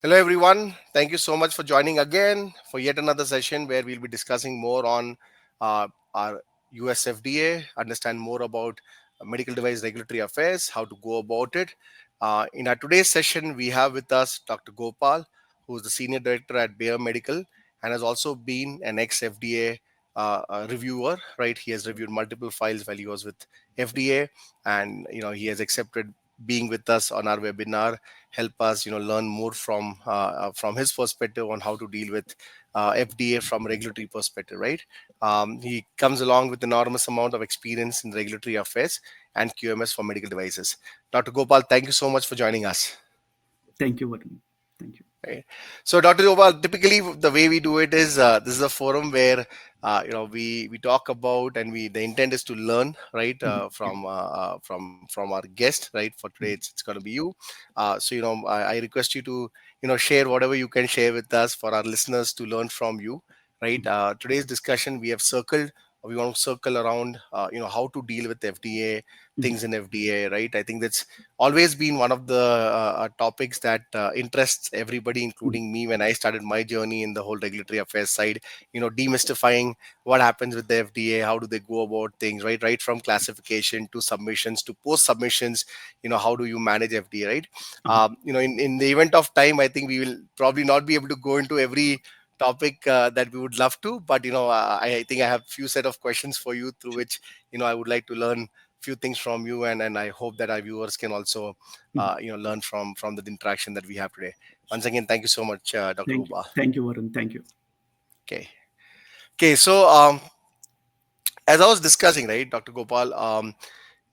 Hello, everyone. Thank you so much for joining again for yet another session where we'll be discussing more on our US FDA, understand more about medical device regulatory affairs, how to go about it. In our today's session, we have with us Dr. Gopal, who is the senior director at Bayer Medical and has also been an ex FDA reviewer. Right, he has reviewed multiple files while he was with FDA, and he has accepted being with us on our webinar, help us learn more from his perspective on how to deal with FDA from a regulatory perspective, right? He comes along with enormous amount of experience in regulatory affairs and QMS for medical devices. Dr. Gopal, thank you so much for joining us. Thank you, Varun. Thank you. Right. So, Dr. Gopal, typically the way we do it is this is a forum where we talk about, and we the intent is to learn, right, Yeah. from our guest, right. For today, Mhm. it's going to be you. So I request you to share whatever you can share with us for our listeners to learn from you, right. Today's discussion we want to circle around how to deal with FDA Mhm. things in FDA, right. I think that's always been one of the topics that interests everybody, Mhm. including me, when I started my journey in the whole regulatory affairs side. Demystifying what happens with the FDA, how do they go about things, right from classification to submissions to post submissions. How do you manage FDA, right? Uh-huh. In the event of time, I think we will probably not be able to go into every topic that we would love to, but I think I have few set of questions for you through Sure. which I would like to learn few things from you, and I hope that our viewers can also Mhm. learn from the interaction that we have today. Once again, thank you so much, Dr. Thank you. Gopal. Thank you, Varun. Thank you. Okay. Okay, so as I was discussing, right, Dr. Gopal,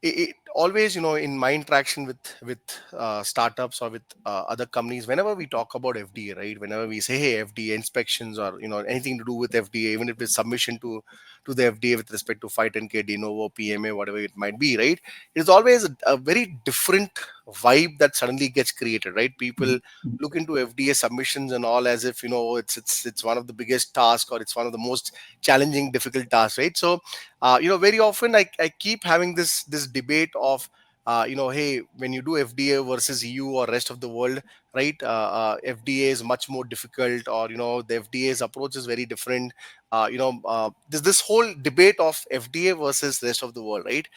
it always, in my interaction with startups or with other companies, whenever we talk about FDA, right, whenever we say, hey, FDA inspections, or anything to do with FDA, even if it's submission to the FDA with respect to 510K, de novo, PMA, whatever it might be, right, it's always a very different vibe that suddenly gets created, right? Mhm. People Mhm. look into FDA submissions and all as if it's one of the biggest tasks, or it's one of the most challenging, difficult tasks, right? So very often I keep having this debate of hey, when you do FDA versus EU or rest of the world, right? FDA is much more difficult, or the FDA's approach is very different. There's this whole debate of FDA versus rest of the world, right?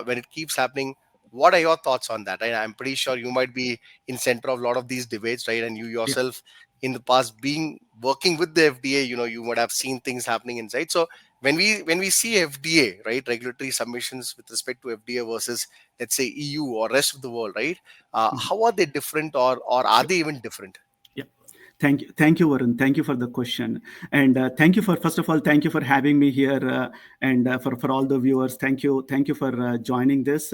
When it keeps happening, what are your thoughts on that? I'm pretty sure you might be in center of a lot of these debates, right? And you Yeah. yourself, in the past, being working with the FDA, you would have seen things happening inside. So when we see FDA, right, regulatory submissions with respect to FDA versus, let's say, EU or rest of the world, right? Mhm. How are they different, or are Sure. they even different? Yeah. Thank you. Thank you, Varun. Thank you for the question. And thank you for, first of all, thank you for having me here. And for all the viewers, thank you. Thank you for joining this.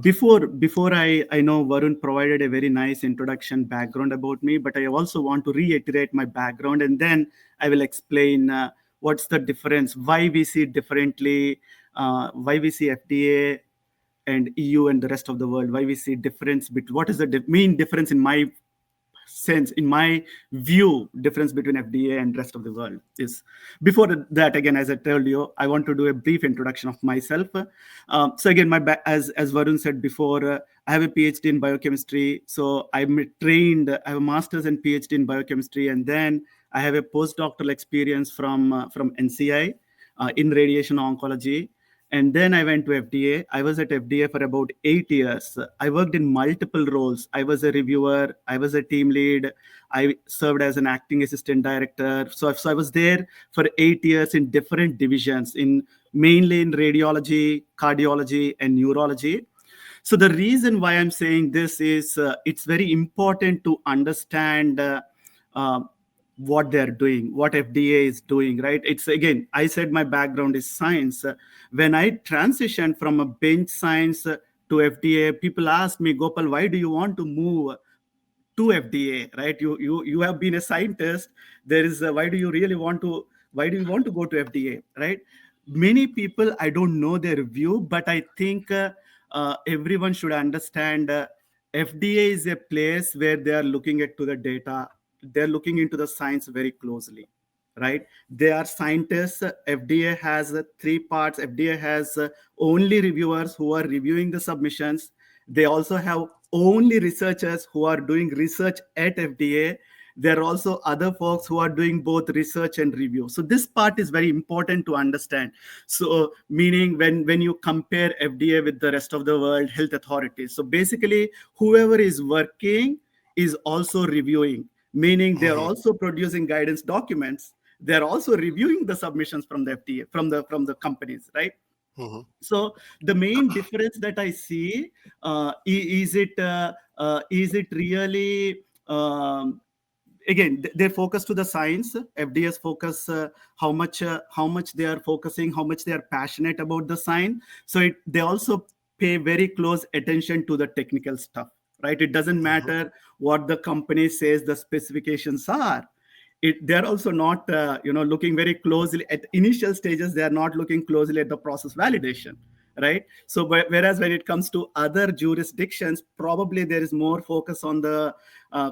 Before I know Varun provided a very nice introduction background about me, but I also want to reiterate my background, and then I will explain what's the difference, why we see differently, why we see FDA and EU and the rest of the world, why we see difference between, what is the main difference in my sense, in my view, difference between FDA and rest of the world is. Before that, again, as I told you, I want to do a brief introduction of myself. So again, as Varun said before, I have a PhD in biochemistry. So I'm trained, I have a master's and PhD in biochemistry, and then I have a postdoctoral experience from NCI in radiation oncology. And then I went to FDA. I was at FDA for about 8 years. I worked in multiple roles. I was a reviewer, I was a team lead, I served as an acting assistant director. So I was there for 8 years in different divisions, in mainly in radiology, cardiology, and neurology. So the reason why I'm saying this is it's very important to understand uh, what they're doing, what FDA is doing, right? It's, again, I said my background is science. When I transitioned from a bench science to FDA, people ask me, Gopal, why do you want to move to FDA, right? You have been a scientist. There is why do you really want to? Why do you want to go to FDA, right? Many people, I don't know their view, but I think everyone should understand. FDA is a place where they are looking at to the data. They're looking into the science very closely, right? They are scientists. FDA has three parts. FDA has only reviewers who are reviewing the submissions. They also have only researchers who are doing research at FDA. There are also other folks who are doing both research and review. So this part is very important to understand. So meaning when you compare FDA with the rest of the world health authorities, so basically whoever is working is also reviewing, meaning they are Mm-hmm. also producing guidance documents. They're also reviewing the submissions from the FDA, from the companies, right? Mm-hmm. So the main difference that I see, is it really, again, they focus to the science. FDS focus, how much they are focusing, how much they are passionate about the science. So they also pay very close attention to the technical stuff, right? It doesn't Mm-hmm. matter what the company says the specifications are. They're also not, looking very closely at initial stages. They are not looking closely at the process validation, right? So whereas when it comes to other jurisdictions, probably there is more focus on the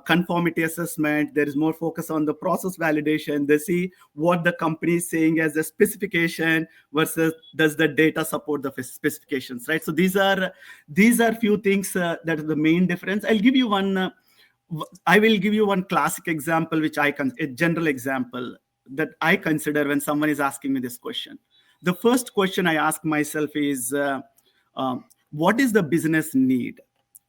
conformity assessment. There is more focus on the process validation. They see what the company is saying as a specification versus does the data support the specifications, right? So these are few things that are the main difference. I will give you one classic example, a general example that I consider when someone is asking me this question. The first question I ask myself is, what is the business need,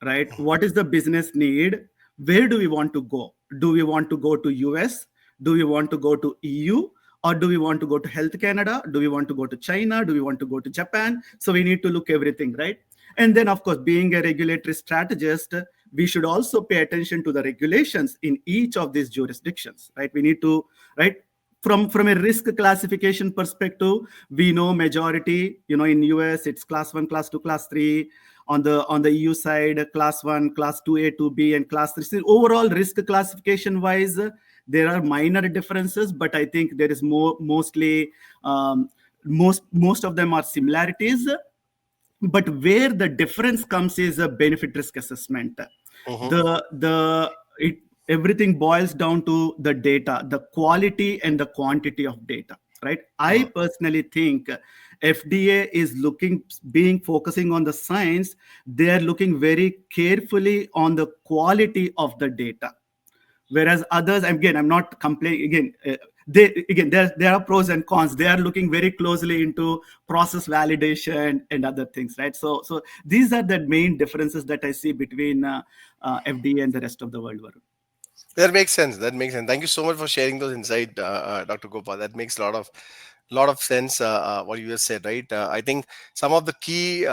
right? What is the business need? Where do we want to go? Do we want to go to US? Do we want to go to EU? Or do we want to go to Health Canada? Do we want to go to China? Do we want to go to Japan? So we need to look everything, right? And then, of course, being a regulatory strategist, we should also pay attention to the regulations in each of these jurisdictions, right? We need to, right? From a risk classification perspective, we know majority, in US it's class 1, class 2, class 3. On the EU side, class 1, class 2A, 2B, and class 3. So overall risk classification wise, there are minor differences, but I think there is mostly, most of them are similarities. But where the difference comes is a benefit risk assessment. Mm-hmm. The the it everything boils down to the data, the quality and the quantity of data, right? I personally think FDA is being focusing on the science. They are looking very carefully on the quality of the data, whereas others, again, I'm not complaining. There are pros and cons. They are looking very closely into process validation and other things, right? So these are the main differences that I see between FDA and the rest of the world. Varun. That makes sense. That makes sense. Thank you so much for sharing those insight, Dr. Gopal. That makes a lot of sense. What you just said, right? I think some of the key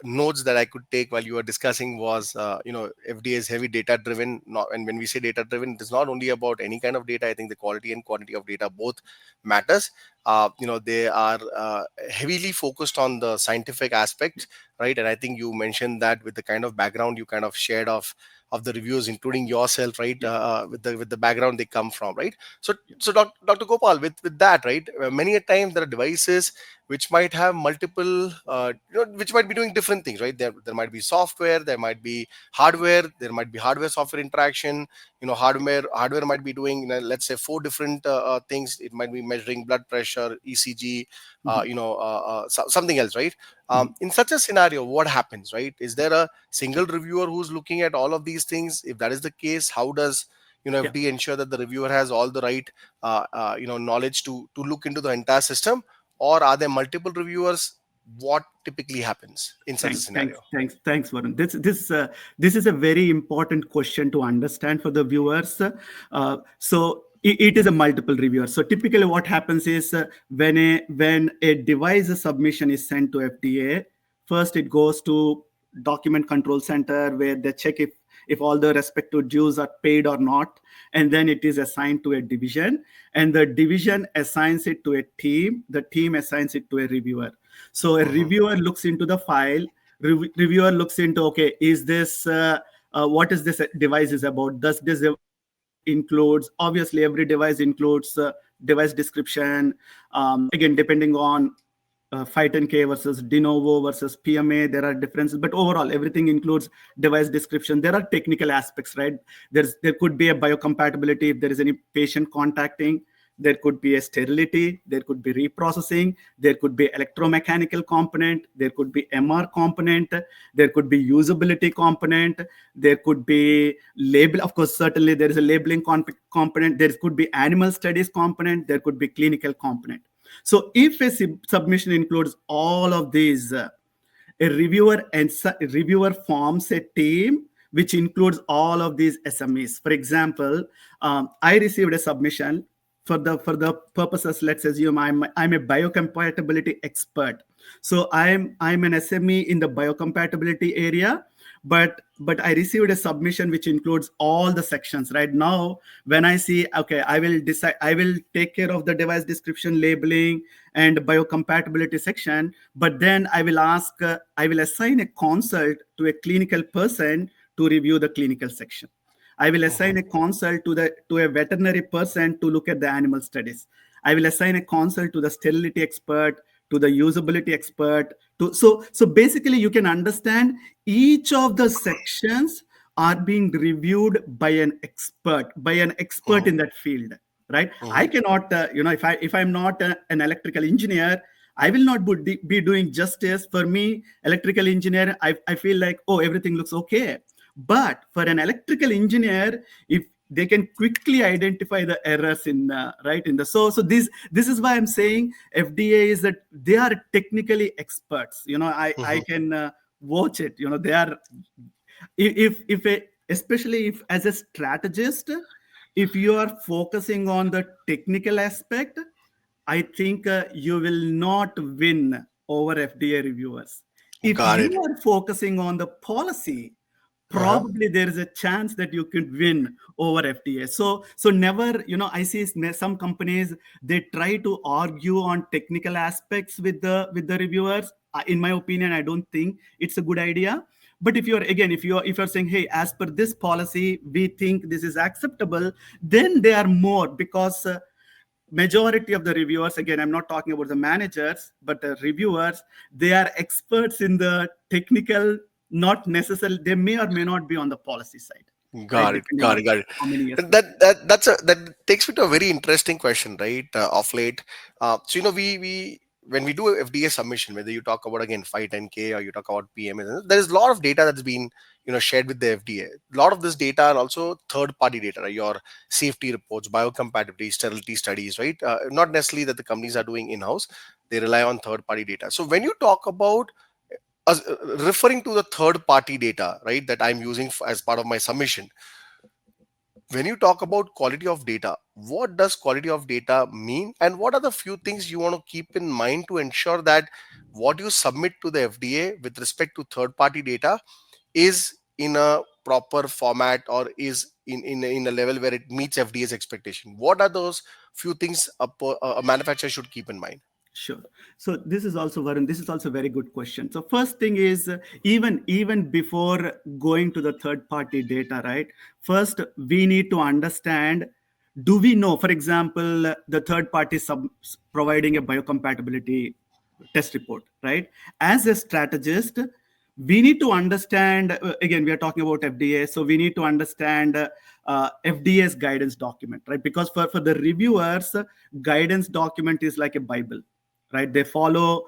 notes that I could take while you were discussing was, FDA is heavy data driven. Not, and when we say data driven, it is not only about any kind of data. I think the quality and quantity of data both matters. They are heavily focused on the scientific aspect, right? And I think you mentioned that with the kind of background you kind of shared of the reviews, including yourself, right? Yeah, With the background they come from, right? So, yeah, Dr. Gopal, with that, right? Many a time there are devices which might have multiple, which might be doing different things, right? There might be software, there might be hardware, there might be hardware software interaction. Hardware might be doing, let's say, four different things. It might be measuring blood pressure, ECG, mhm, something else, right? mhm, In such a scenario, what happens, right? Is there a single reviewer who's looking at all of these things? If that is the case, how does yeah. FD ensure that the reviewer has all the right knowledge to look into the entire system, or are there multiple reviewers? What typically happens in such a scenario? Thanks, Varun. This is a very important question to understand for the viewers. So it is a multiple reviewer. So typically, what happens is, when a device submission is sent to FDA, first it goes to document control center where they check if all the respective dues are paid or not, and then it is assigned to a division, and the division assigns it to a team. The team assigns it to a reviewer. So a Mm-hmm. reviewer looks into the file. Reviewer looks into, okay, is this what is this device is about? Does this device includes, obviously every device includes device description. Again, depending on 510K versus de novo versus PMA, there are differences, but overall everything includes device description. There are technical aspects, right? There could be a biocompatibility if there is any patient contacting. there could be a sterility, there could be reprocessing, there could be electromechanical component, there could be MR component, there could be usability component, there could be label. Of course, certainly there is a labeling component, there could be animal studies component, there could be clinical component. So if a submission includes all of these, a reviewer forms a team which includes all of these SMEs. For example, I received a submission for the purposes. Let's assume I'm a biocompatibility expert. So I'm an SME in the biocompatibility area, but I received a submission which includes all the sections. Right now, when I see, okay, I will take care of the device description, labeling, and biocompatibility section, but then I will assign a consult to a clinical person to review the clinical section. I will assign a consult to a veterinary person to look at the animal studies. I will assign a consult to the sterility expert, to the usability expert. So basically, you can understand each of the sections are being reviewed by an expert in that field, right? I cannot, if I'm not an electrical engineer, I will not be doing justice. For me, electrical engineer, I feel like, oh, everything looks okay. But for an electrical engineer, if they can quickly identify the errors in so this is why I'm saying FDA is that they are technically experts. I can watch it. They are, especially if as a strategist, if you are focusing on the technical aspect, I think you will not win over FDA reviewers. If Got you it. are focusing on the policy, Uh-huh. probably there is a chance that you could win over FDA. So never, I see some companies, they try to argue on technical aspects with the reviewers. In my opinion, I don't think it's a good idea. But if you're saying, hey, as per this policy, we think this is acceptable, then they are more, because majority of the reviewers, again, I'm not talking about the managers, but the reviewers, they are experts in the technical, not necessarily, they may or may not be on the policy side, right? Got it. Depending Got on it. Got it. how many years they. That takes me to a very interesting question, right? Of late, so we when we do a FDA submission, whether you talk about again 510K or you talk about PMS, there is a lot of data that's been shared with the FDA. A lot of this data are also third-party data, right? Your safety reports, biocompatibility, sterility studies, right? Not necessarily that the companies are doing in-house; they rely on third-party data. So when you talk about referring to the third-party data, right, that I'm using as part of my submission, when you talk about quality of data, what does quality of data mean, and what are the few things you want to keep in mind to ensure that what you submit to the FDA with respect to third party data is in a proper format, or is in a level where it meets FDA's expectation? What are those few things a manufacturer should keep in mind? Sure. So this is also, Varun, this is also a very good question. So first thing is, even before going to the third party data, right? First, we need to understand, do we know, for example, the third party providing a biocompatibility test report, right? As a strategist, we need to understand, again, we are talking about FDA, so we need to understand FDA's guidance document, right? Because for the reviewers, guidance document is like a Bible, right? They follow,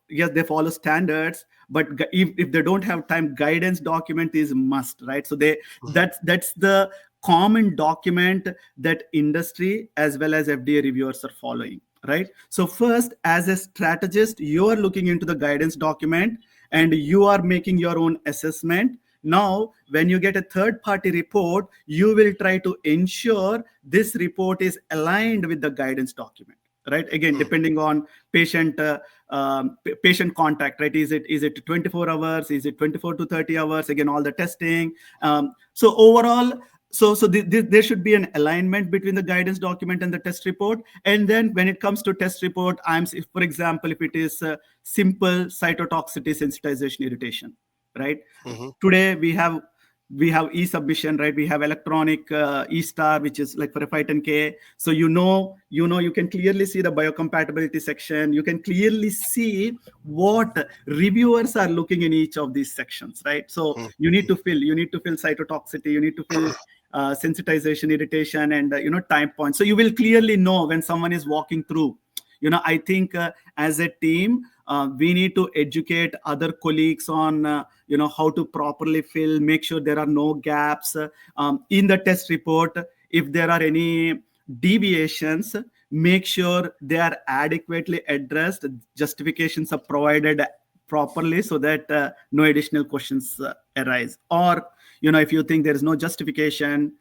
yes, they follow standards, but if they don't have time, guidance document is must, right? So that's the common document that industry as well as FDA reviewers are following, right? So first, as a strategist, you are looking into the guidance document and you are making your own assessment. Now, when you get a third party report, you will try to ensure this report is aligned with the guidance document, right? Again, depending on patient contact, right? Is it 24 hours, is it 24 to 30 hours, again, all the testing. So overall, there should be an alignment between the guidance document and the test report. And then when it comes to test report, for example, if it is simple cytotoxicity sensitization irritation, right? Mm-hmm. Today we have e-submission, right? We have electronic e-star, which is like for a 510K. So you can clearly see the biocompatibility section. You can clearly see what reviewers are looking in each of these sections, right? So you need to fill cytotoxicity, you need to fill sensitization, irritation, and time points. So you will clearly know when someone is walking through. I think as a team, we need to educate other colleagues on how to properly fill, make sure there are no gaps in the test report. If there are any deviations, make sure they are adequately addressed, justifications are provided properly, so that no additional questions arise. Or if you think there is no justification,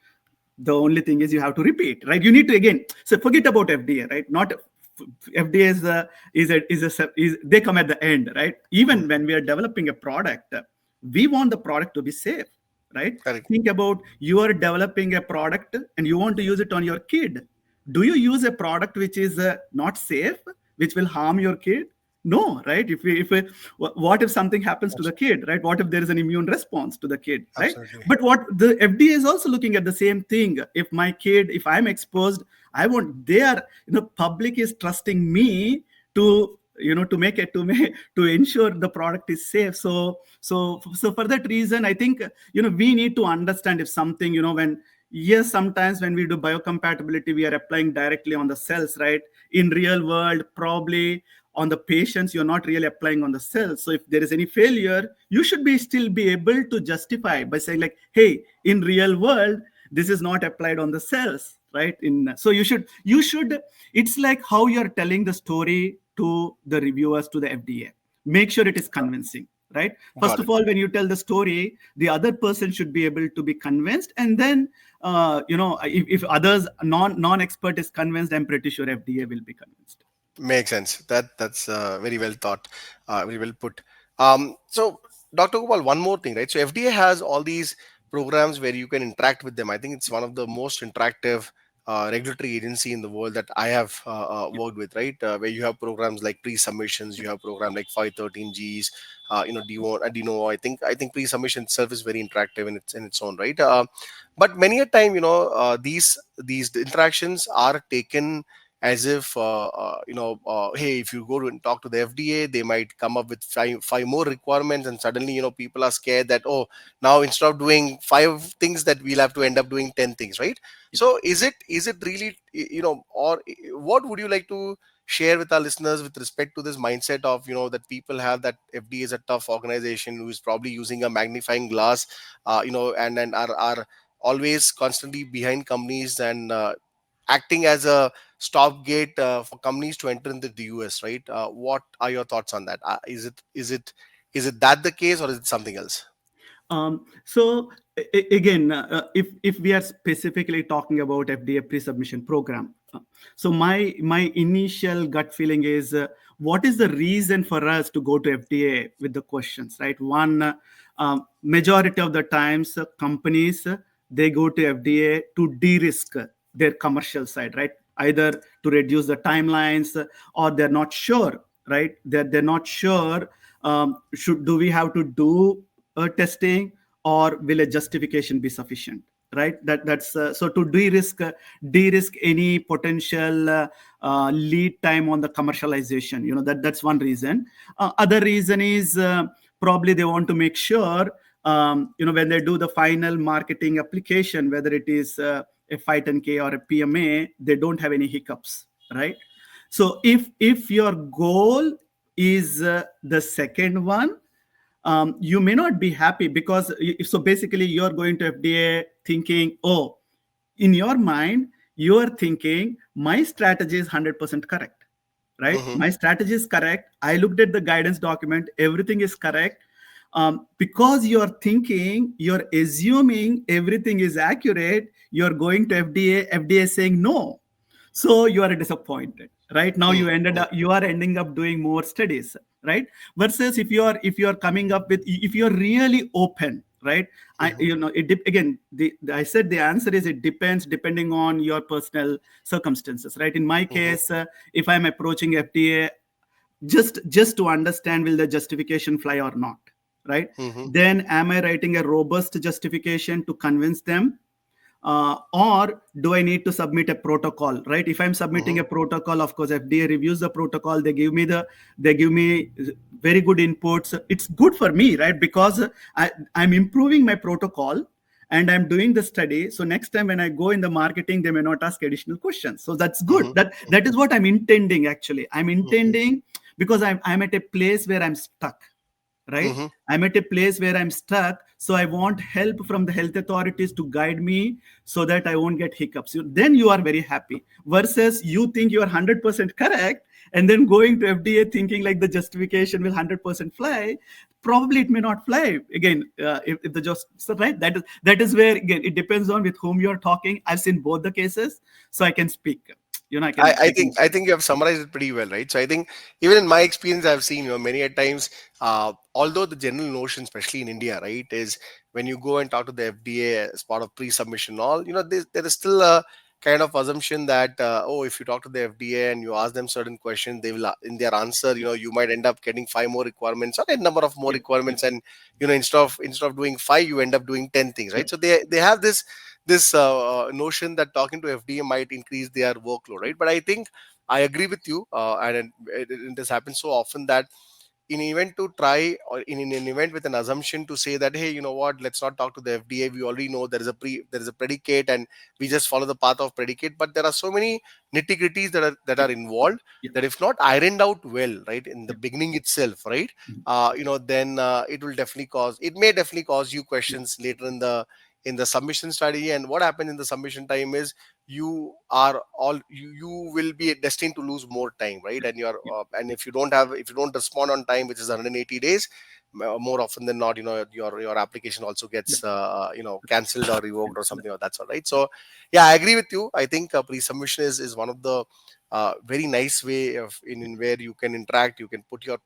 the only thing is you have to repeat, right? You need to, again, so forget about FDA, right? Not FDA is they come at the end, right? Even when we are developing a product, we want the product to be safe, right? Correct. Think about, you are developing a product and you want to use it on your kid. Do you use a product which is not safe, which will harm your kid? No, right? What if something happens to the kid, right? What if there is an immune response to the kid, right? Absolutely. But what the FDA is also looking at the same thing. If my kid, if I'm exposed, I want their, public is trusting me to, to ensure the product is safe. So for that reason, I think, we need to understand if something, when, yes, sometimes when we do biocompatibility, we are applying directly on the cells, right? In real world, probably on the patients, you're not really applying on the cells. So if there is any failure, you should still be able to justify by saying like, hey, in real world, this is not applied on the cells, right? So you should, it's like how you're telling the story to the reviewers, to the FDA. Make sure it is convincing, right? First Got it. of all, when you tell the story, the other person should be able to be convinced. And then, if others, non-expert is convinced, I'm pretty sure FDA will be convinced. Makes sense. That's very well thought, very well put. So, Dr. Gopal, one more thing, right? So, FDA has all these programs where you can interact with them. I think it's one of the most interactive regulatory agency in the world that I have worked with, right? Where you have programs like pre-submissions, you have program like 513Gs, DNO. I think pre-submission itself is very interactive in its own right. But many a time, these interactions are taken as if hey, if you go to and talk to the FDA, they might come up with five more requiremements, and suddenly people are scared that, oh, now instead of doing five things, that we'll have to end up doing 10 things, right? So is it really, or what would you like to share with our listeners with respect to this mindset of, that people have, that FDA is a tough organization who is probably using a magnifying glass, and are always constantly behind companies, and acting as a stopgate for companies to enter into the US, right? What are your thoughts on that? Is it that the case, or is it something else? So again, if we are specifically talking about FDA pre-submission program, so my initial gut feeling is, what is the reason for us to go to FDA with the questions, right? One, majority of the times, companies, they go to FDA to de-risk their commercial side, right? Either to reduce the timelines, or they're not sure, right? They're not sure, do we have to do testing, or will a justification be sufficient, right? That's so to de-risk any potential lead time on the commercialization. That's one reason. Other reason is, probably they want to make sure, when they do the final marketing application, whether it is a 510K or a PMA, they don't have any hiccups, right? So if your goal is the second one, you may not be happy, because so basically you're going to FDA thinking, oh, in your mind, you're thinking my strategy is 100% correct, right? Mm-hmm. My strategy is correct. I looked at the guidance document, everything is correct. Because you're thinking, you're assuming everything is accurate, you're going to FDA is saying no. So you are disappointed, right? Now you are ending up doing more studies, right? Versus if you are coming up with, if you're really open, right? Mm-hmm. Again, I said the answer is, it depends, depending on your personal circumstances, right? In my Mm-hmm. case, if I'm approaching FDA just to understand, will the justification fly or not, right? Mm-hmm. Then am I writing a robust justification to convince them, or do I need to submit a protocol, right? If I'm submitting Mm-hmm. a protocol, of course FDA reviews the protocol, they give me very good inputs. It's good for me, right? Because I'm improving my protocol, and I'm doing the study. So next time when I go in the marketing, they may not ask additional questions. So that's good. Mm-hmm. That is what I'm intending actually. I'm Mm-hmm. intending because I'm at a place where I'm stuck, right? Mm-hmm. I'm at a place where I'm stuck, so I want help from the health authorities to guide me so that I won't get hiccups. Then you are very happy, versus you think you are 100% correct and then going to FDA thinking like the justification will 100% fly. Probably it may not fly again. If the just so, right, that is where again it depends on with whom you're talking. I've seen both the cases, so I can speak, I I, can I I can think I speak. think you have summarized it pretty well, right? So I think even in my experience, I've seen many a times, although the general notion, especially in India, right, is when you go and talk to the FDA as part of pre-submission, all there is still a kind of assumption that if you talk to the FDA and you ask them certain questions, they will in their answer, you might end up getting five more requirements or a number of more Yeah, yeah, requirements, and instead of doing five, you end up doing 10 things, yeah, right? So they have this notion that talking to FDA might increase their workload, right? But I think I agree with you, and it has happened so often that in an event to try, or in an event with an assumption to say that, hey, you know what, let's not talk to the FDA. We already know there is a predicate, and we just follow the path of predicate. But there are so many nitty gritties that are yeah, involved, yeah, that if not ironed out well, right, in the yeah. beginning itself, right, Mhm. then it may definitely cause you Yeah, questions later in the submission strategy. And what happens in the submission time is you will be destined to lose more time, right? And yeah, and if you don't respond on time, which is 180 days, more often than not, your application also yeah, gets cancelled or revoked or yeah, something like that sort, right? So yeah, I agree with you. I think pre-submission is one of the very nice way of in where you can interact, you can put your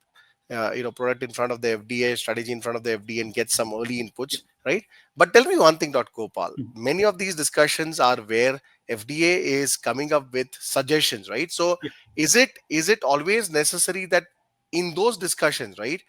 product in front of the FDA, strategy in front of the FDA, and get some early yeah. inputs, right? But tell me one thing, Dr. Gopal. Mhm. Many of these discussions are where FDA is coming up with suggestions, right? So Yeah. is it always necessary that in those discussions, right?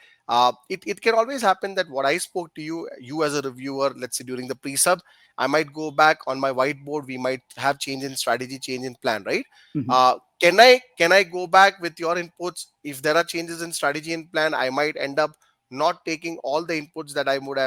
It can always happen that what I spoke to you as a reviewer, let's say during the pre-sub, I might go back on my whiteboard. We might have change in strategy, change in plan, right? Mhm. Can I go back with your inputs? If there are changes in strategy and plan, I might end up not taking all the inputs that I would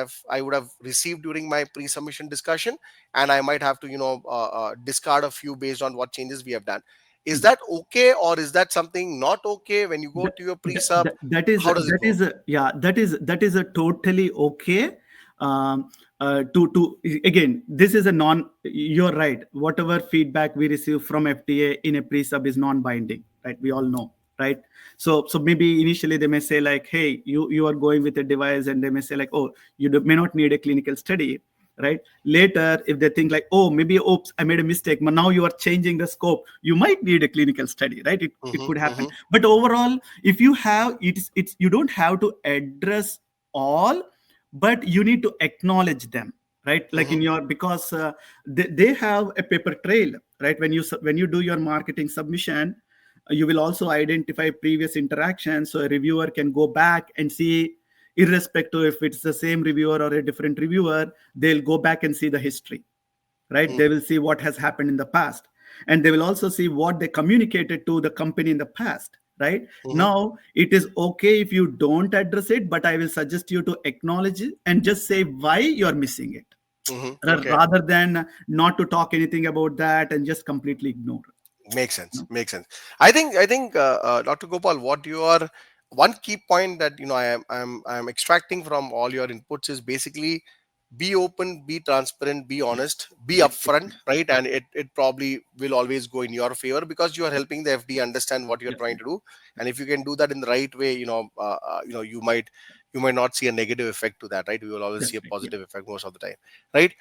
have received during my pre-submission discussion, and I might have to discard a few based on what changes we have done. Is Mhm. that okay, or is that something not okay when you go That, to your that, pre-sub? that that is How does it that go? is a, yeah, that is a totally okay. Um, to again, this is a non. You're right. Whatever feedback we receive from FDA in a pre-sub is non-binding, right? We all know, right? So maybe initially they may say like, hey, you are going with a device, and they may say like, oh, you may not need a clinical study, right? Later, if they think like, oh, maybe, oops, I made a mistake, but now you are changing the scope, you might need a clinical study, right? It Mm-hmm, could happen. mm-hmm, But overall, if you have it's you don't have to address all, but you need to acknowledge them, right? Like mm-hmm, in your, because they have a paper trail, right? When you do your marketing submission, you will also identify previous interactions, so a reviewer can go back and see, irrespective if it's the same reviewer or a different reviewer, they'll go back and see the history, right? They will see what has happened in the past, and they will also see what they communicated to the company in the past, right? mm-hmm, Now it is okay if you don't address it, but I will suggest you to acknowledge it and just say why you're missing it, mm-hmm. Okay. rather than not to talk anything about that and just completely ignore. Makes sense. No. Makes sense. I think, Dr. Gopal, what you are one key point that I am extracting from all your inputs is basically be open, be transparent, be honest, be Yeah, upfront, right? And it probably will always go in your favor because you are helping the FD understand what you're yeah, trying to do. And if you can do that in the right way, you might not see a negative effect to that, right? You will always see that's a right. Yeah. positive effect most of the time, right?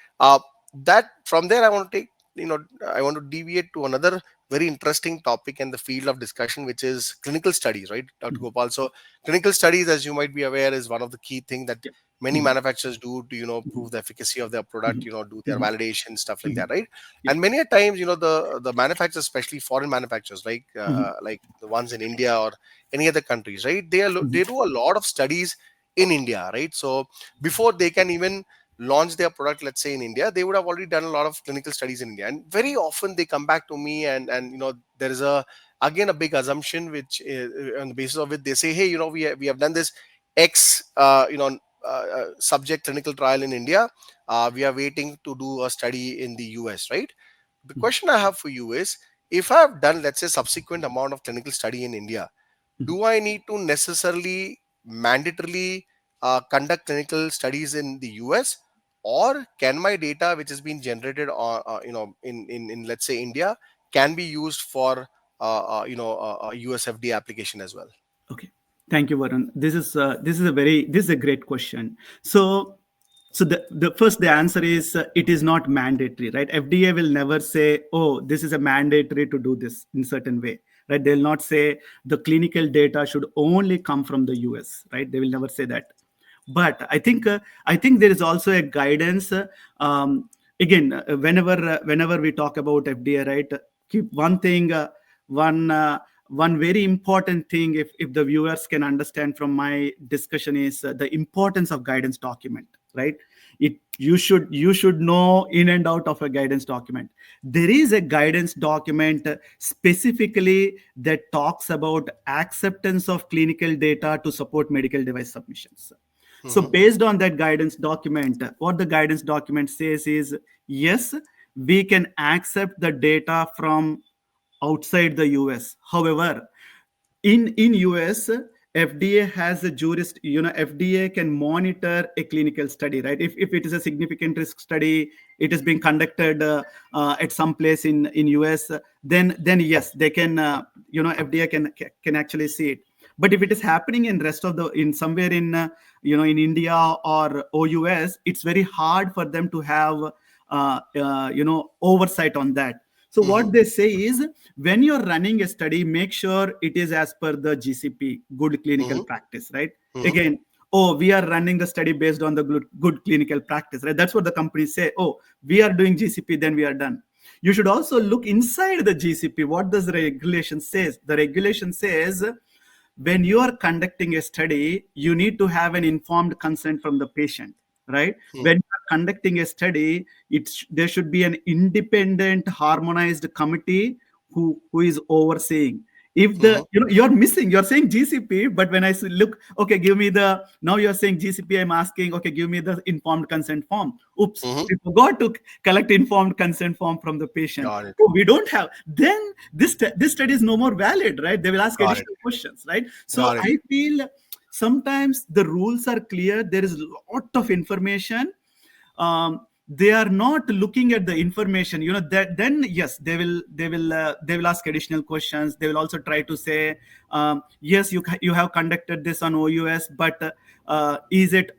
That from there, I want to deviate to another very interesting topic in the field of discussion, which is clinical studies, right, Dr. Mhm. Gopal? So, clinical studies, as you might be aware, is one of the key things that Yeah. many Mhm. manufacturers do to, Mhm. prove the efficacy of their product, Mhm. do their Mhm. validation, stuff like Mhm. that, right? Yeah. And many a times, the manufacturers, especially foreign manufacturers, Mhm. like the ones in India or any other countries, right? Mhm. They do a lot of studies in India, right? So before they can even launch their product, let's say in India, they would have already done a lot of clinical studies in India. And very often they come back to me, and there is again a big assumption which on the basis of it they say, hey, we have done this X subject clinical trial in India. We are waiting to do a study in the US, right? The question I have for you is, if I have done, let's say, subsequent amount of clinical study in India, do I need to necessarily mandatorily conduct clinical studies in the US, or can my data which has been generated on in let's say India can be used for a US FDA application as well? Okay, thank you, Varun. This is a great question. So the answer is it is not mandatory, right? FDA will never say, oh, this is a mandatory to do this in certain way, right? They'll not say the clinical data should only come from the US, right? They will never say that. But I think there is also a guidance. Again, whenever we talk about FDA, right? Keep one thing, one one very important thing, if the viewers can understand from my discussion, is the importance of guidance document, right? You should know in and out of a guidance document. There is a guidance document specifically that talks about acceptance of clinical data to support medical device submissions. So Hmm. based on that guidance document, what the guidance document says is, yes, we can accept the data from outside the US. However, in US, FDA has a FDA can monitor a clinical study, right? If it is a significant risk study, it is being conducted at some place in US, then yes, they can FDA can actually see it. But if it is happening in rest of the in somewhere in in India or OUS, it's very hard for them to have oversight on that. So Hmm. what they say is, when you're running a study, make sure it is as per the GCP, good clinical Hmm. practice, right? Hmm. Again, oh, we are running the study based on the good clinical practice, right? That's what the companies say. Oh, we are doing GCP, then we are done. You should also look inside the GCP. What does the regulation says? The regulation says, when you are conducting a study, you need to have an informed consent from the patient, right? Hmm. When you are conducting a study, there should be an independent, harmonized committee who is overseeing. If the Hmm. you're saying GCP, but when I look, okay, give me the now you're saying GCP, I'm asking, okay, give me the informed consent form. Oops, Hmm. we forgot to collect informed consent form from the patient. Got it. Oh, we don't have. Then this study is no more valid, right? They will ask Got it. additional questions, right? So Got it. I feel sometimes the rules are clear. There is a lot of information. They are not looking at the information, that then yes, they will ask additional questions. They will also try to say, yes, you have conducted this on OUS, but is it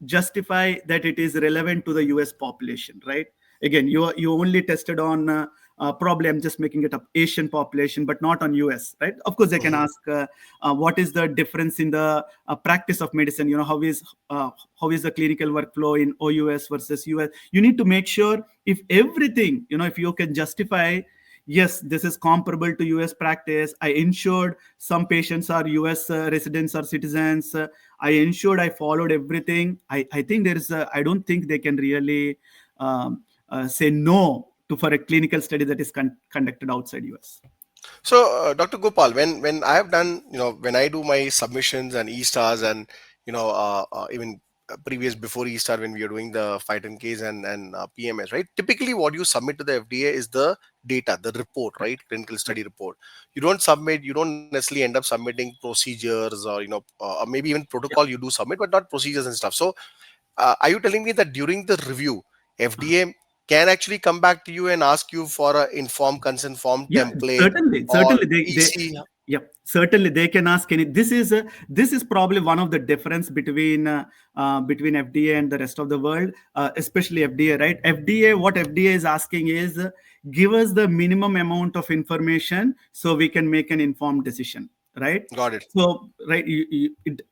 justify that it is relevant to the US population, right? Again, you only tested on probably, I'm just making it up, Asian population, but not on US, right? Of course they can Hmm. ask what is the difference in the practice of medicine. How is the clinical workflow in OUS versus US. You need to make sure, if everything, if you can justify, yes, this is comparable to US practice. I ensured some patients are US residents or citizens. I ensured I followed everything. I think I don't think they can really say no to for a clinical study that is conducted outside US. So, Dr. Gopal, when I have done, when I do my submissions and e-stars, and even previous before e-star, when we are doing the 510Ks and PMS, right? Typically, what you submit to the FDA is the data, the report, right? Clinical Right. study report. You don't necessarily end up submitting procedures, or or maybe even Yep. protocol you do submit, but not procedures and stuff. So, are you telling me that during the review, FDA can actually come back to you and ask you for a informed consent form Yeah, template certainly, or certainly they EC? yeah, certainly they can ask any. This is probably one of the difference between FDA and the rest of the world, especially FDA, right? What FDA is asking is, give us the minimum amount of information so we can make an informed decision, right? Got it. So, right,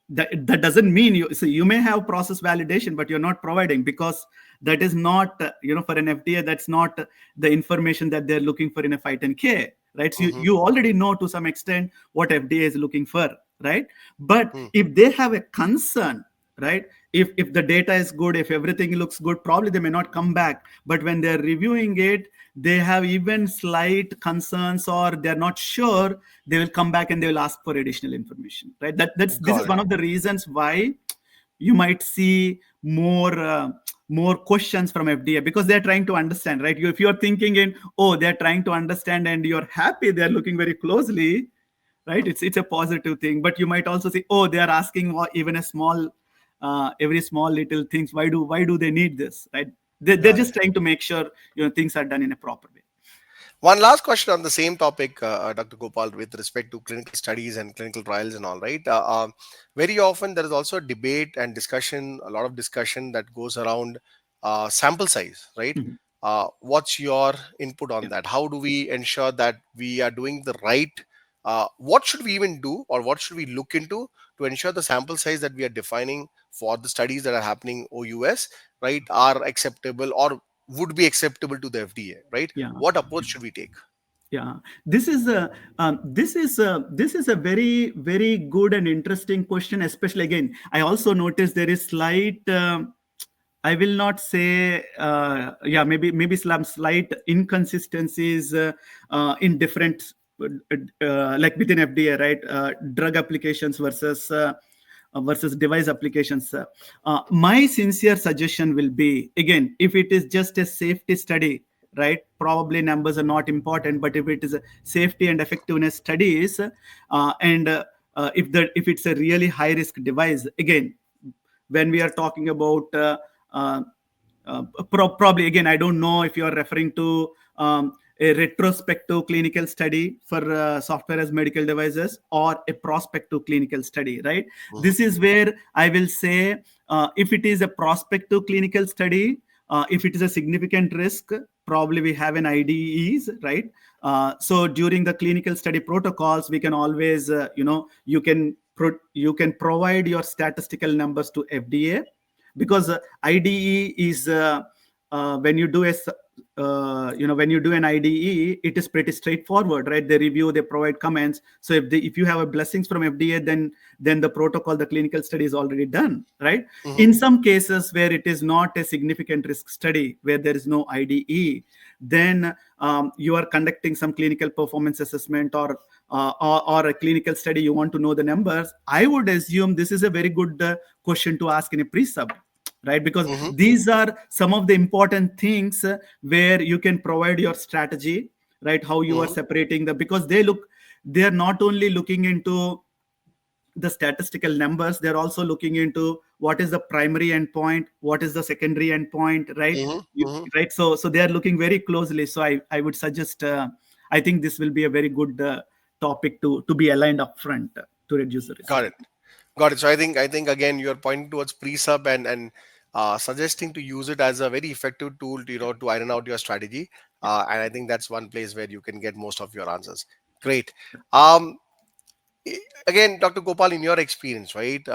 that doesn't mean you may have process validation, but you're not providing, because that is not, for an FDA, that's not the information that they're looking for in a 510K, right? So Hmm. you already know to some extent what FDA is looking for, right? But Hmm. if they have a concern, right? If the data is good, if everything looks good, probably they may not come back. But when they're reviewing it, they have even slight concerns, or they're not sure, they will come back and they will ask for additional information, right? This is Got it. one of the reasons why you might see more questions from FDA because they're trying to understand, right? If you're thinking in, oh, they're trying to understand and you're happy, they're looking very closely, right? It's a positive thing. But you might also say, oh, they are asking even a small, every small little things. Why do they need this, right? They're Got just it. trying to make sure things are done in a proper way. One last question on the same topic, Dr. Gopal, with respect to clinical studies and clinical trials and all, right? Very often there is also a debate and discussion, a lot of discussion that goes around sample size, right? Mhm. What's your input on Yeah. that? How do we ensure that we are doing the right? What should we even do, or what should we look into to ensure the sample size that we are defining for the studies that are happening OUS, right, are acceptable or would be acceptable to the FDA, right? Yeah. What approach should we take? Yeah, this is a very good and interesting question. Especially, again, I also noticed there is slight. I will not say, yeah, maybe some slight inconsistencies in different, like within FDA, right? Drug applications versus device applications. My sincere suggestion will be, again, if it is just a safety study, right? Probably numbers are not important, but if it is a safety and effectiveness studies, if it's a really high risk device, again, when we are talking about uh, probably, again, I don't know if you are referring to a retrospective clinical study for software as medical devices or a prospective clinical study, right? Mhm, This is where I will say, if it is a prospective clinical study, if it is a significant risk, probably we have an IDEs, right? So during the clinical study protocols, we can always, you can provide your statistical numbers to FDA, because IDE is when you do when you do an IDE, it is pretty straightforward, right? They review, they provide comments. So if you have a blessings from FDA, then the protocol, the clinical study is already done, right? mhm, In some cases where it is not a significant risk study, where there is no IDE, then you are conducting some clinical performance assessment, or a clinical study, you want to know the numbers. I would assume this is a very good question to ask in a pre-sub, right? Because mhm, these are some of the important things where you can provide your strategy, right? How you are mhm, separating because they are not only looking into the statistical numbers, they're also looking into what is the primary endpoint, what is the secondary endpoint, right? mhm, you, mhm. right, so they are looking very closely. So I would suggest, I think this will be a very good topic to be aligned upfront to reduce the risk. Got it. Got it. So I think again you're pointing towards pre-sub and suggesting to use it as a very effective tool to, to iron out your strategy. Yeah. And I think that's one place where you can get most of your answers. Great. Um, Again, Dr. Gopal, in your experience, right?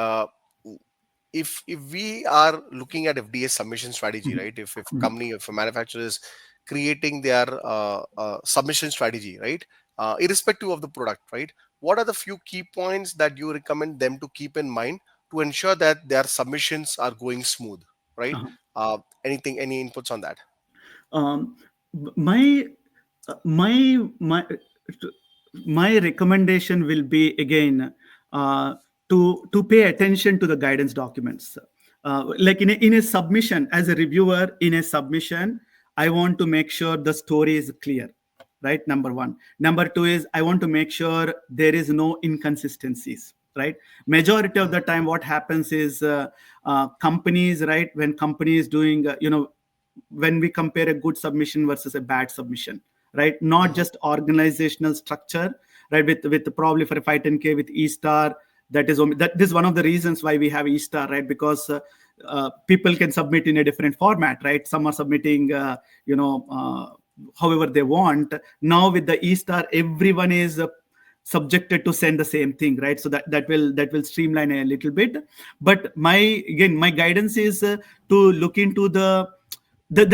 If we are looking at FDA submission strategy, Mhm. right? If a Mhm. company, if a manufacturer is creating their submission strategy, right? Irrespective of the product, right? What are the few key points that you recommend them to keep in mind to ensure that their submissions are going smooth, right? Uh-huh. Anything, any inputs on that? um, my my my recommendation will be, again, uh, to pay attention to the guidance documents. Like in a submission, as a reviewer in a submission, I want to make sure the story is clear, right? Number one. Number two is, I want to make sure there is no inconsistencies, right? Majority of the time what happens is, companies, right, when companies doing, when we compare a good submission versus a bad submission, right? Not Mm-hmm, just organizational structure, right? With probably for a 510K with E-Star, that is one of the reasons why we have E-Star, right? Because people can submit in a different format, right? Some are submitting, however they want. Now with the E-Star, everyone is subjected to send the same thing, right? So that will streamline a little bit. But my guidance is to look into the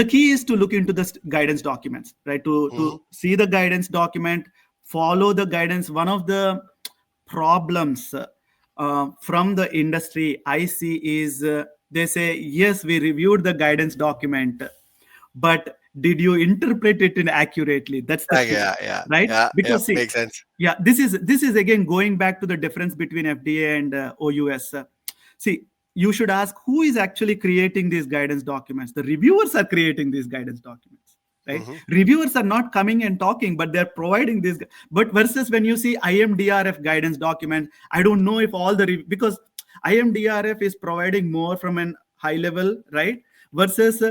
key is to look into the guidance documents, right? To mm-hmm, see the guidance document, follow the guidance. One of the problems from the industry I see is, they say, yes, we reviewed the guidance document, but did you interpret it in accurately? That's the yeah, key, yeah, yeah, right? yeah, yeah, Because, see, makes sense. yeah, this is again going back to the difference between FDA and OUS. See, you should ask who is actually creating these guidance documents. The reviewers are creating these guidance documents, right? Mm-hmm. Reviewers are not coming and talking, but they're providing this. But versus when you see IMDRF guidance document, I don't know if all the because IMDRF is providing more from an high level, right? Versus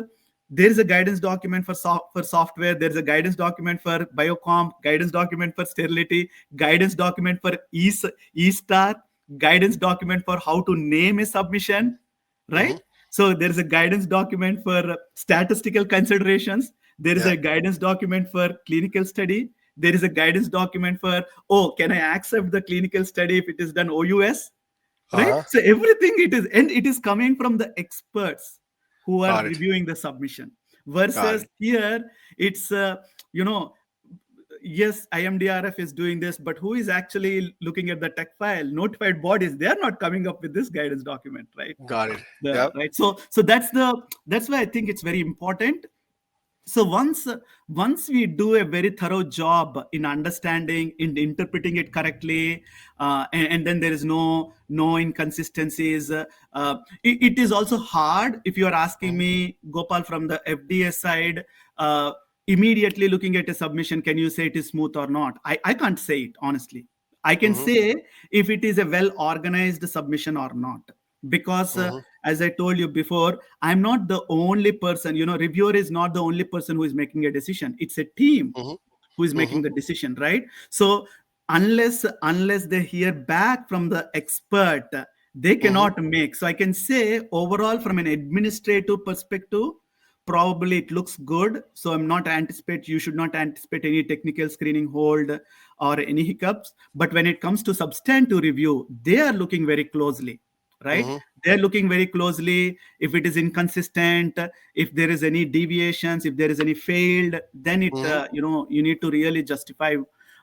there is a guidance document for software. There is a guidance document for biocomp, guidance document for sterility, guidance document for e-star, guidance document for how to name a submission, Mm-hmm. right? So there is a guidance document for statistical considerations. There is Yeah. a guidance document for clinical study. There is a guidance document for, oh, can I accept the clinical study if it is done OUS? Right? Uh-huh. So everything it is, and it is coming from the experts who are Got it. reviewing the submission. Got Versus it. here, it's you know, yes, IMDRF is doing this, but who is actually looking at the tech file? Notified bodies, they are not coming up with this guidance document, right? Got it. Yeah. Right. So that's why I think it's very important. So once we do a very thorough job in understanding, in interpreting it correctly, and then there is no inconsistencies. It is also hard if you are asking Mm-hmm. me, Gopal, from the FDA side. Immediately looking at a submission, can you say it is smooth or not? I can't say it honestly. I can Mm-hmm. say if it is a well organized submission or not, because Mm-hmm. as I told you before, I'm not the only person. Reviewer is not the only person who is making a decision. It's a team Mm-hmm. who is Mm-hmm. making the decision, right? So unless they hear back from the expert, they Mm-hmm. cannot make. So I can say overall, from an administrative perspective, probably it looks good. So you should not anticipate any technical screening hold or any hiccups. But when it comes to substantive review, they are looking very closely, right? Mm-hmm. They're looking very closely. If it is inconsistent, if there is any deviations, if there is any failed, then Mm-hmm. you need to really justify.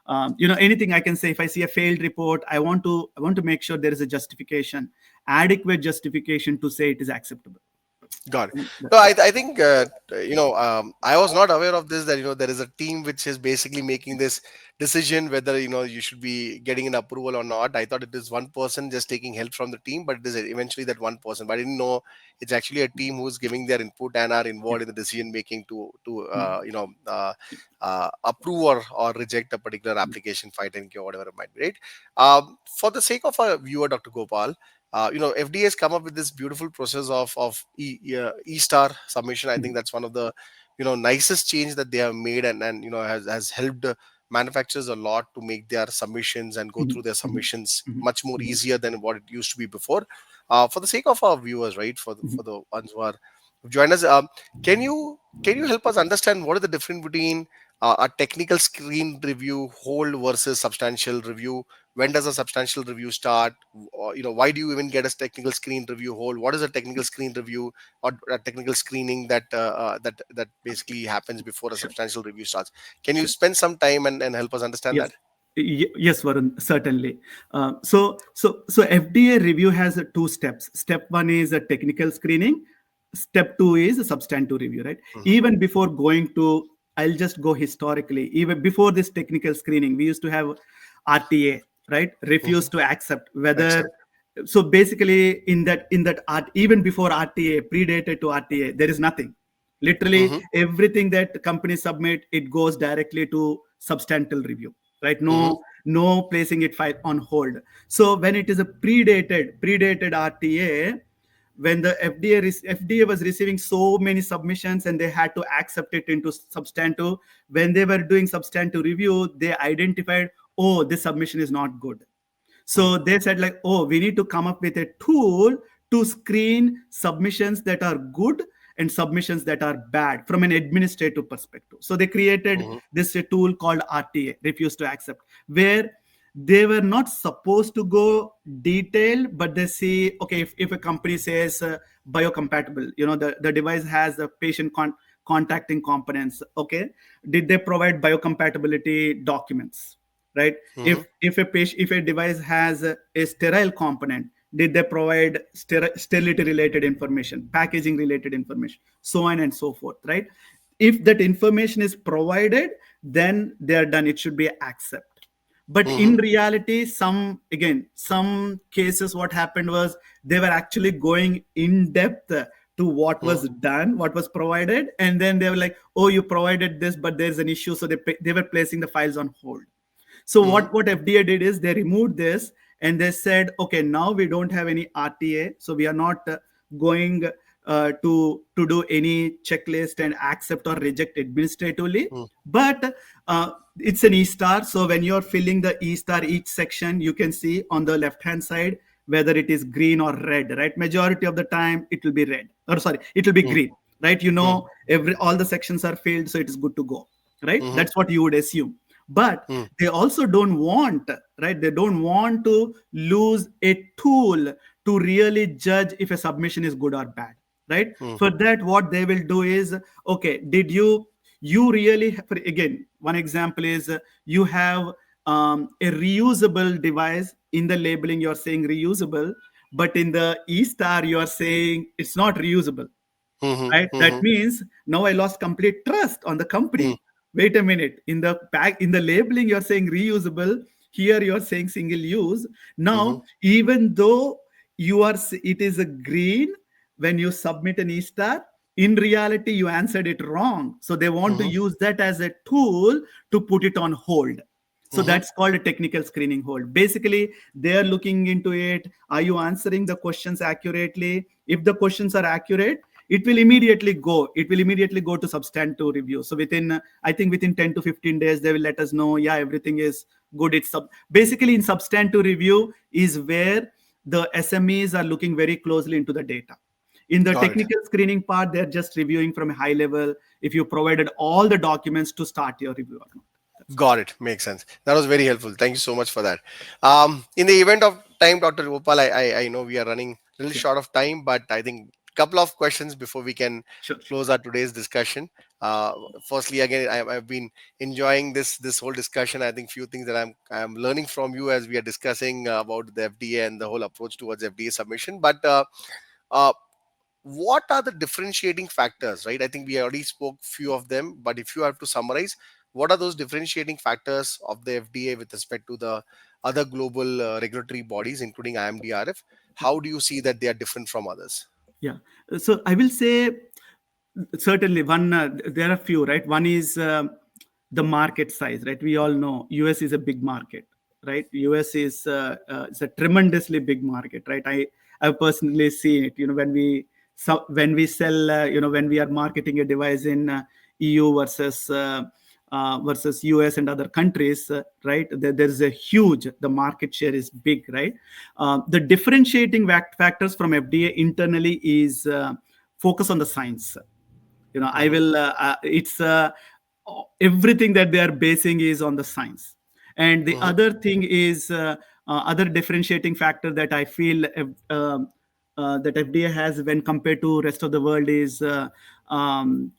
Anything I can say. If I see a failed report, I want to make sure there is a justification, adequate justification to say it is acceptable. Got it. That- No, I think I was not aware of this, that there is a team which is basically making this decision whether you should be getting an approval or not. I thought it is one person just taking help from the team, but it is eventually that one person. But I didn't know it's actually a team who's giving their input and are yeah. involved in the decision making to Mm, approve or reject a particular application, 510K or whatever it might be. Right. For the sake of our viewer, Dr. Gopal, FDA has come up with this beautiful process of e-star submission. I think mm, that's one of the nicest change that they have made, and has helped manufacturers a lot to make their submissions and go through mm, their mm, submissions mm, much more mm, easier than what it used to be before. For the sake of our viewers, right, for mm, the ones who are who've joined us, can you help us understand what is the difference between a technical screen review hold versus substantial review? When does a substantial review start? Or, why do you even get a technical screen review hold? What is a technical screen review or a technical screening that basically happens before a Sure, substantial review starts? Can you sure. spend some time and help us understand Yes. that? Yes, Varun, certainly. So FDA review has two steps. Step one is a technical screening. Step two is a substantive review, right? Hmm. Even before going to, I'll just go historically. Even before this technical screening, we used to have RTA, right? Refuse Hmm. to accept whether. Accept. So basically, in that art, even before RTA, predated to RTA, there is nothing. Literally, Hmm. everything that companies submit, it goes directly to substantial review, right? Hmm. No placing it file on hold. So when it is a predated RTA, when the FDA was receiving so many submissions and they had to accept it into substantive, when they were doing substantive review, they identified, oh, this submission is not good. Hmm. So they said, like, oh, we need to come up with a tool to screen submissions that are good and submissions that are bad from an administrative perspective. So they created Hmm. this a tool called RTA, refuse to accept, where they were not supposed to go detailed, but they see, okay, if a company says biocompatible, the device has the patient contacting components. Okay, did they provide biocompatibility documents? Right? Hmm. If a device has a sterile component, did they provide sterility related information, packaging related information, so on and so forth, right? If that information is provided, then they are done. It should be accept. But in Mm-hmm. reality, some cases, what happened was they were actually going in depth to what was done, what was provided, and then they were like, oh, you provided this, but there's an issue, so they were placing the files on hold. So Mm-hmm. what FDA did is they removed this, and they said, okay, now we don't have any RTA, so we are not going to do any checklist and accept or reject administratively. But it's an E-star, so when you're filling the E-star, each section, you can see on the left hand side whether it is green or red, right? Majority of the time it will be red, or sorry, it will be green, right? Every all the sections are filled, so it is good to go, right? Mm-hmm. That's what you would assume. But they also don't want, right? They don't want to lose a tool to really judge if a submission is good or bad, right? For that, what they will do is, okay, did you really, again, one example is you have a reusable device. In the labeling you're saying reusable, but in the E-star you are saying it's not reusable, Mm-hmm. right? That Mm-hmm. means now I lost complete trust on the Mm-hmm. company. Wait a minute, in the pack, in the labeling you're saying reusable, here you're saying single use. Mm-hmm. Now, even though it is a green when you submit an E-star, in reality you answered it wrong, so they want to Mm-hmm. use that as a tool to put it on hold. So Mm-hmm. that's called a technical screening hold. Basically, they are looking into it. Are you answering the questions accurately? If the questions are accurate, it will immediately go to substantive review. So I think within 10 to 15 days, they will let us know, yeah, everything is good. Basically in substantive review is where the SMEs are looking very closely into the data. In the Got it. technical screening part, they're just reviewing from a high level if you provided all the documents to start your review or not. That's all. Got it. Makes sense. That was very helpful. Thank you so much for that. In the event of time, Dr. Gopal, I know we are running a little Yeah, short of time, but I think a couple of questions before we can sure. close our today's discussion. Uh, Firstly, again, I've been enjoying this whole discussion. I think few things that I'm learning from you as we are discussing about the FDA and the whole approach towards FDA submission. But uh, what are the differentiating factors, right? I think we already spoke few of them, but if you have to summarize, what are those differentiating factors of the FDA with respect to the other global regulatory bodies, including IMDRF? How do you see that they are different from others? Yeah. So I will say certainly one. There are few, right? One is the market size, right? We all know US is a big market, right? US is a tremendously big market, right? I've personally seen it. When we sell, when we are marketing a device in EU versus US and other countries, right? There's a huge, the market share is big, right? The differentiating factors from FDA internally is focus on the science. I Mm-hmm. will, it's everything that they are basing is on the science. And the Mm-hmm. other thing is other differentiating factor that I feel that FDA has when compared to rest of the world is um,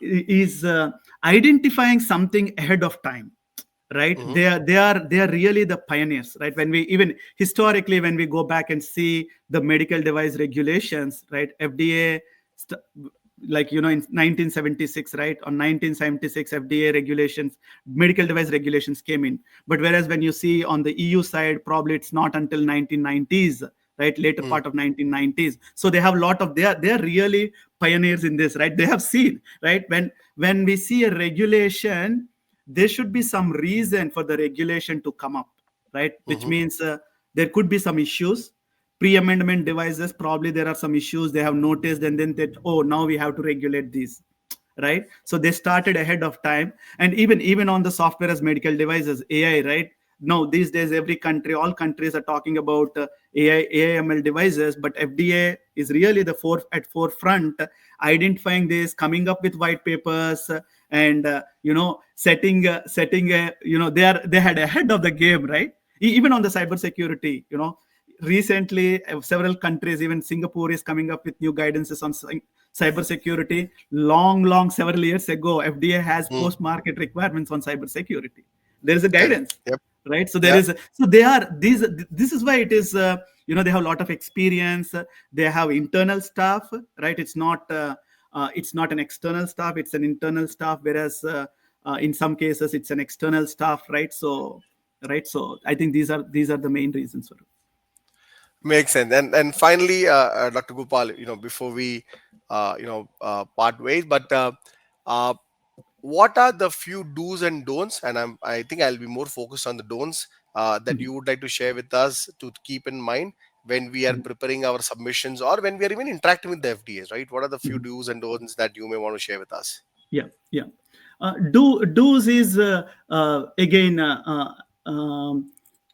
is identifying something ahead of time, right? Mm-hmm. They are really the pioneers, right? When we even historically, when we go back and see the medical device regulations, right? FDA st- like in 1976, right? On 1976 FDA regulations, medical device regulations came in. But whereas when you see on the EU side, probably it's not until 1990s, right? Later part of 1990s. So they have a lot of, they are really pioneers in this, right? They have seen, right? When we see a regulation, there should be some reason for the regulation to come up, right? Which Mm-hmm. means there could be some issues. Pre-amendment devices, probably there are some issues they have noticed, and then that, oh, now we have to regulate these, right? So they started ahead of time. And even on the software as medical devices, AI, right? Now these days, all countries are talking about AI devices, but FDA is really at forefront, identifying this, coming up with white papers, and setting they had ahead of the game, right? Even on the cybersecurity, recently several countries, even Singapore, is coming up with new guidances on cybersecurity. Long several years ago, FDA has Mm-hmm. post market requirements on cybersecurity. There is a Correct. guidance, Yep. right? So there Yeah. is so they are these this is why it is they have a lot of experience. They have internal staff, right? It's not an external staff, it's an internal staff. Whereas in some cases it's an external staff, right? So I think these are the main reasons for it. Makes sense. And finally, Dr. Gopal, before we part ways, but uh, what are the few do's and don'ts? And I think I'll be more focused on the don'ts that Mhm. you would like to share with us to keep in mind when we are Mhm. preparing our submissions or when we are even interacting with the FDAs, right? What are the few Mhm. do's and don'ts that you may want to share with us? Yeah, yeah. Do's is again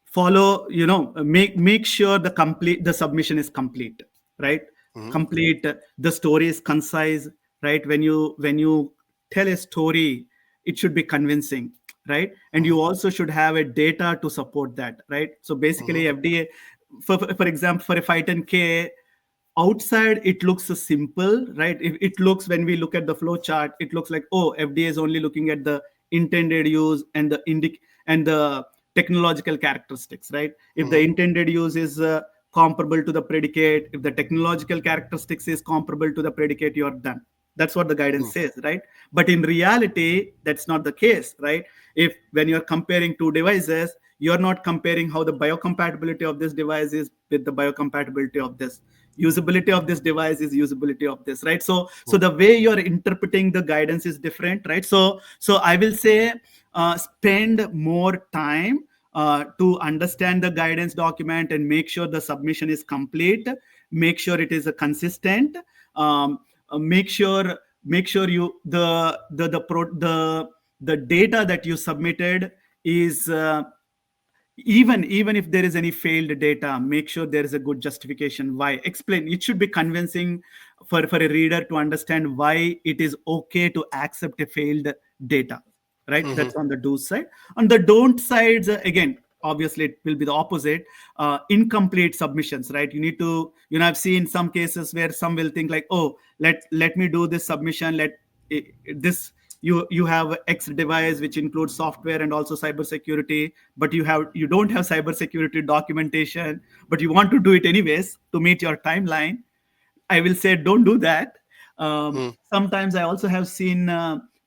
follow. Make sure the submission is complete, right? Hmm. Complete. The story is concise, right? When you tell a story, it should be convincing, right? And Hmm. you also should have a data to support that, right? So Hmm. basically, FDA, for example, for a 510K, outside it looks so simple, right? It looks, when we look at the flow chart, it looks like, oh, FDA is only looking at the intended use and the technological characteristics, right? If the Hmm. intended use is comparable to the predicate, if the technological characteristics is comparable to the predicate, you're done. That's what the guidance says, right? But in reality, that's not the case, right? If when you're comparing two devices, you're not comparing how the biocompatibility of this device is with the biocompatibility of this, usability of this device is usability of this, right? So the way you're interpreting the guidance is different, right? So I will say spend more time to understand the guidance document and make sure the submission is complete, make sure it is a consistent, make sure you the data that you submitted is even if there is any failed data, make sure there is a good justification why. Explain, it should be convincing for a reader to understand why it is okay to accept a failed data, right? Hmm. That's on the do side. On the don't sides, again, obviously it will be the opposite. Incomplete submissions, right? You need to, I've seen some cases where some will think like, oh, let me do this submission, this, you have X device which includes software and also cybersecurity, but you don't have cybersecurity documentation, but you want to do it anyways to meet your timeline. I will say don't do that. Hmm. Sometimes I also have seen,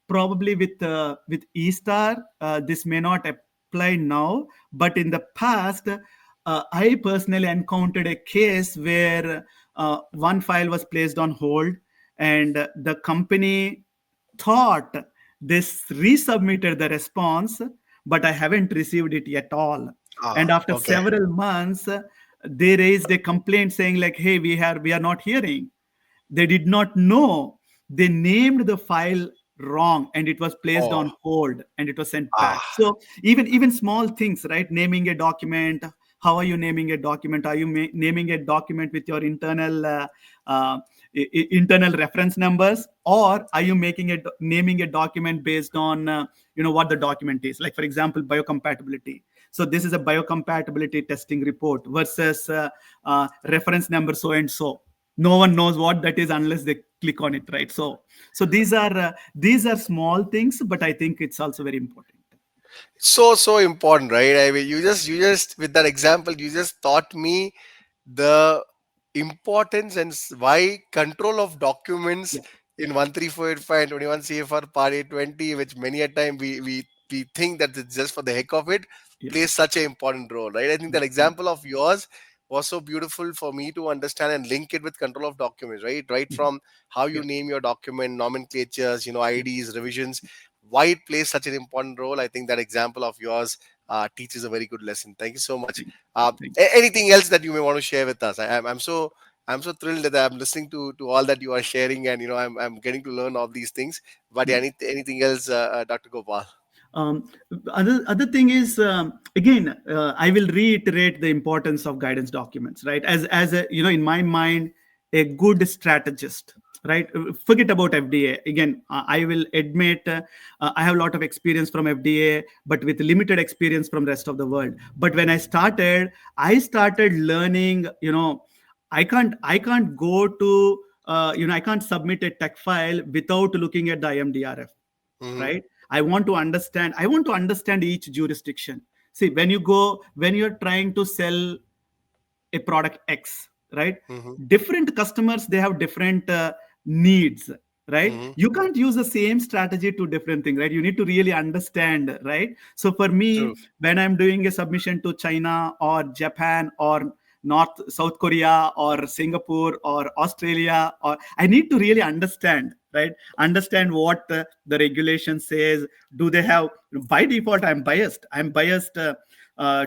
probably with eStar, this may not apply now, but in the past, I personally encountered a case where one file was placed on hold, and the company thought this resubmitted the response, but I haven't received it yet all. And after Okay. several months, they raised a complaint saying like, hey, we are not hearing. They did not know. They named the file wrong, and it was placed Oh. on hold, and it was sent back. Ah. So even small things, right? Naming a document. How are you naming a document? Are you naming a document with your uh, internal reference numbers, or are you naming a document based on what the document is? Like, for example, biocompatibility. So this is a biocompatibility testing report versus reference number so and so. No one knows what that is unless they click on it, right? So these are small things, but I think it's also very important. So important, right? I mean, you just with that example, you just taught me the importance and why control of documents Yeah, in 13485 and 21 CFR Part 820, which many a time we think that it's just for the heck of it, yeah, plays such an important role, right? I think yeah, that yeah, example of yours was so beautiful for me to understand and link it with control of documents, right? Right mhm, from how yeah, you name your document, nomenclatures, yeah. IDs, revisions, why it plays such an important role. I think that example of yours teaches a very good lesson. Thank you so much. Thank, Uh, thank anything else that you may want to share with us? I'm so thrilled that I'm listening to all that you are sharing, and I'm getting to learn all these things. But yeah, you. anything else, Dr. Gopal? Um, other thing is, again, I will reiterate the importance of guidance documents, right? As a, in my mind, a good strategist, right? Forget about FDA. Again, I will admit, I have a lot of experience from FDA, but with limited experience from rest of the world. But when I started learning. I can't go to, I can't submit a tech file without looking at the IMDRF, Hmm. right? I want to understand each jurisdiction. See, when you're trying to sell a product X, right? Hmm. Different customers, they have different needs, right? Hmm. You can't use the same strategy to different things, right? You need to really understand, right? So for True. me, when I'm doing a submission to China or Japan or South Korea or Singapore or Australia, or I need to really understand, right? Understand what the regulation says. Do they have, by default, I'm biased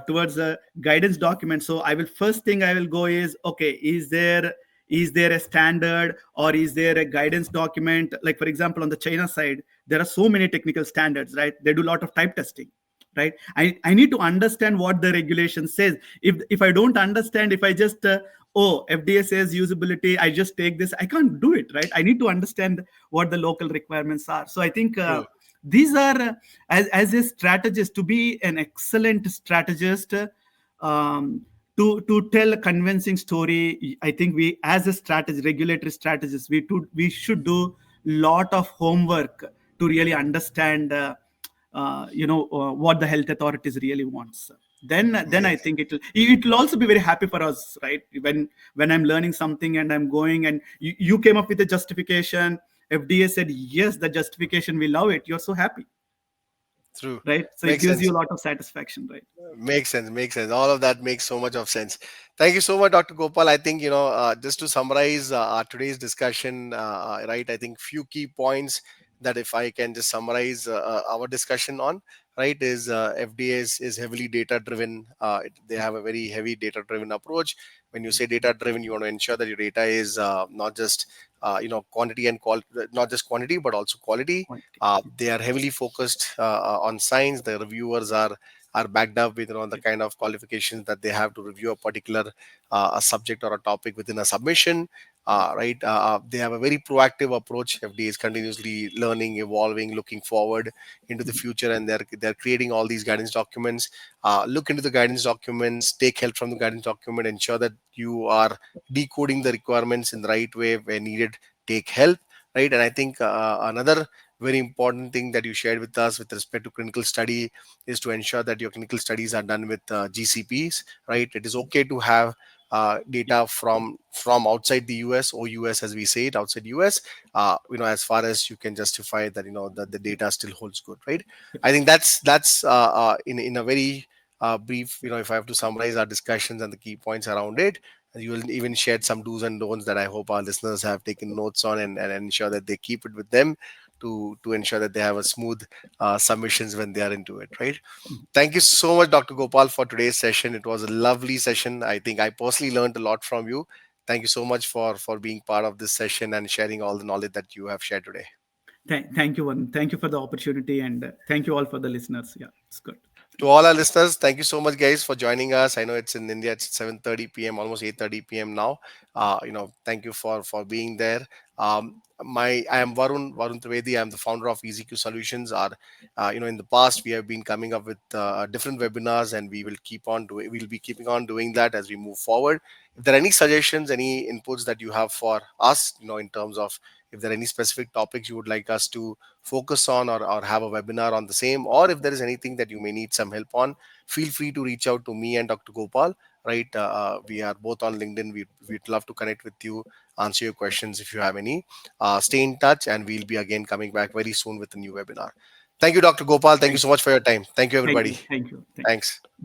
towards the guidance document. So I will, first thing I will go is, okay, is there a standard or is there a guidance document? Like for example, on the China side, there are so many technical standards, right? They do a lot of type testing, right? I need to understand what the regulation says. If I don't understand, if I just oh, FDA says usability, I just take this, I can't do it, right? I need to understand what the local requirements are. So I think True. these are as a strategist, to be an excellent strategist, um, to tell a convincing story, I think we, as a strategy, regulatory strategist, we should do lot of homework to really understand what the health authorities really wants. Then I Makes think it will also be very happy for us, right? When I'm learning something and I'm going, and you came up with a justification, FDA said yes, the justification, we love it, you're so happy, true. right? So it Makes gives you sense. a lot of satisfaction, right? Makes sense. Makes sense. All of that makes so much of sense. Thank you so much, Dr. Gopal. I think, just to summarize our today's discussion, right? I think few key points that if I can just summarize our discussion on, right, is FDA is heavily data driven. They have a very heavy data driven approach. When you say data driven, you want to ensure that your data is not just quantity and quality, not just quantity but also quality. Quantity. They are heavily focused on science. The reviewers are backed up with the Yep. kind of qualifications that they have to review a particular a subject or a topic within a submission. Right, they have a very proactive approach. FDA is continuously learning, evolving, looking forward into the future, and they're creating all these guidance documents. Look into the guidance documents, take help from the guidance document, ensure that you are decoding the requirements in the right way where needed. Take help, right? And I think another very important thing that you shared with us with respect to clinical study is to ensure that your clinical studies are done with GCPs, right? It is okay to have data from outside the US or US, as we say it, outside US. As far as you can justify that, that the data still holds good, right? I think that's in a very brief. If I have to summarize our discussions and the key points around it, you will even share some do's and don'ts that I hope our listeners have taken notes on, and ensure that they keep it with them to ensure that they have a smooth submissions when they are into it, right? Thank you so much, Dr. Gopal, for today's session. It was a lovely session. I think I personally learned a lot from you. Thank you so much for being part of this session and sharing all the knowledge that you have shared today. Thank you, one. Thank you for the opportunity, and thank you all for the listeners. Yeah, it's good. To all our listeners, thank you so much, guys, for joining us. I know it's in India; it's 7:30 p.m., almost 8:30 p.m. now. Thank you for being there. I am Varun Trivedi. I'm the founder of EasyQ Solutions. In the past we have been coming up with different webinars, and we'll be keeping on doing that as we move forward. If there are any suggestions, any inputs that you have for us, in terms of if there are any specific topics you would like us to focus on, or have a webinar on the same, or if there is anything that you may need some help on, feel free to reach out to me and Dr. Gopal, right? We are both on LinkedIn. We'd love to connect with you, answer your questions if you have any. Stay in touch, and we'll be again coming back very soon with a new webinar. Thank you, Dr. Gopal. Thank you Thank so much for your time. Thank you, thank everybody. you. Thank you. Thank you. Thanks.